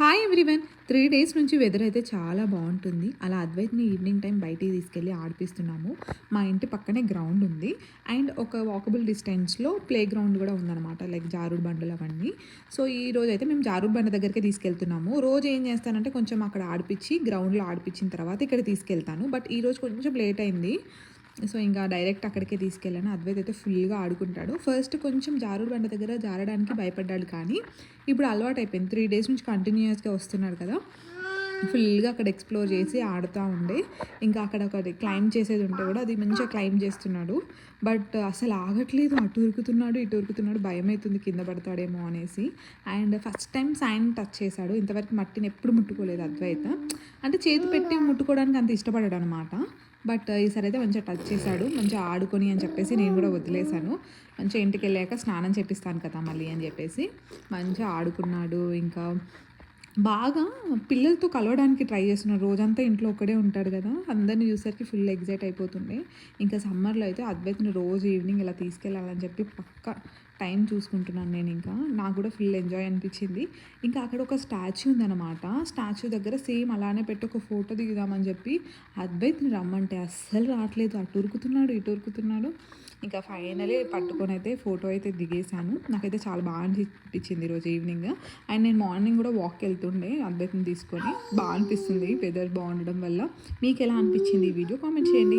Hi everyone. 3 days నుంచి weather అయితే చాలా బాగుంటుంది. అలా అద్వైత్‌ని ఈవినింగ్ టైం బయటికి తీసుకెళ్ళి ఆడిపిస్తున్నాము. మా ఇంటి పక్కనే గ్రౌండ్ ఉంది. అండ్ ఒక వాకబుల్ డిస్టెన్స్‌లో ప్లే గ్రౌండ్ కూడా ఉందనమాట. లైక్ జారుడు బండలు అవన్నీ. సో, ఈరోజైతే మేము జారుడు బండ దగ్గరికే తీసుకెళ్తున్నాము. రోజు ఏం చేస్తానంటే కొంచెం అక్కడ ఆడిపిచ్చి గ్రౌండ్‌లో ఆడిపిచ్చిన తర్వాత ఇక్కడ తీసుకెళ్తాను. బట్ ఈరోజు కొంచెం లేట్ అయింది. సో, ఇంకా డైరెక్ట్ అక్కడికే తీసుకెళ్ళాను. అద్వైత్ అయితే ఫుల్‌గా ఆడుకుంటాడు. ఫస్ట్ కొంచెం జారుడు బండ దగ్గర జారడానికి భయపడ్డాడు, కానీ ఇప్పుడు అలవాటయిపోయింది. 3 డేస్ నుంచి కంటిన్యూయస్‌గా వస్తున్నాడు కదా! ఫుల్‌గా అక్కడ ఎక్స్‌ప్లోర్ చేసి ఆడుతా ఉండే. ఇంకా అక్కడ ఒకటి క్లైంబ్ చేసేది ఉంటే కూడా అది మంచిగా క్లైంబ్ చేస్తున్నాడు. బట్ అసలు ఆగట్లేదు. అటు ఉరుకుతున్నాడు, ఇటు ఉరుకుతున్నాడు. భయమైతుంది కింద పడతాడేమో అనేసి. And first time sand touch చేశాడు. ఇంతవరకు మట్టిని ఎప్పుడు ముట్టుకోలేదు అద్వైత్. అంటే చేతి పెట్టి ముట్టుకోవడానికి అంత ఇష్టపడడనమాట. బట్ ఈసారి అయితే మంచిగా టచ్ చేశాడు. మంచిగా ఆడుకొని అని చెప్పేసి నేను కూడా వదిలేశాను. మంచిగా ఇంటికెళ్ళాక స్నానం చేపిస్తాను కదా మళ్ళీ అని చెప్పేసి మంచిగా ఆడుకున్నాడు. ఇంకా బాగా పిల్లలతో కలవడానికి ట్రై చేస్తున్నాడు. రోజంతా ఇంట్లో ఒక్కడే ఉంటాడు కదా! అందరిని చూసేసరికి ఫుల్ ఎక్సైట్ అయిపోతుండే. ఇంకా సమ్మర్‌లో అయితే అద్వైత్‌ని రోజు ఈవినింగ్ ఇలా తీసుకెళ్ళాలని చెప్పి పక్కా టైం చూసుకుంటున్నాను నేను ఇంకా. నాకు కూడా ఫుల్ ఎంజాయ్ అనిపించింది. ఇంకా అక్కడ ఒక స్టాచ్యూ ఉందనమాట. స్టాచ్యూ దగ్గర సేమ్ అలానే పెట్టి ఒక ఫోటో దిగుదామని చెప్పి అద్వైత్‌ని రమ్మంటే అస్సలు రావట్లేదు. అటు ఉరుకుతున్నాడు, ఇటు ఉరుకుతున్నాడు. ఇంకా ఫైనలీ పట్టుకొని అయితే ఫోటో అయితే దిగేశాను. నాకైతే చాలా బాగా అనిపించింది ఈరోజు ఈవినింగ్. అండ్ నేను మార్నింగ్ కూడా వాక్‌కి వెళ్తుండే అద్వైత్‌ని తీసుకొని. అనిపిస్తుంది వెదర్ బాగుండడం వల్ల. మీకు ఎలా అనిపించింది ఈ వీడియో? కామెంట్ చేయండి.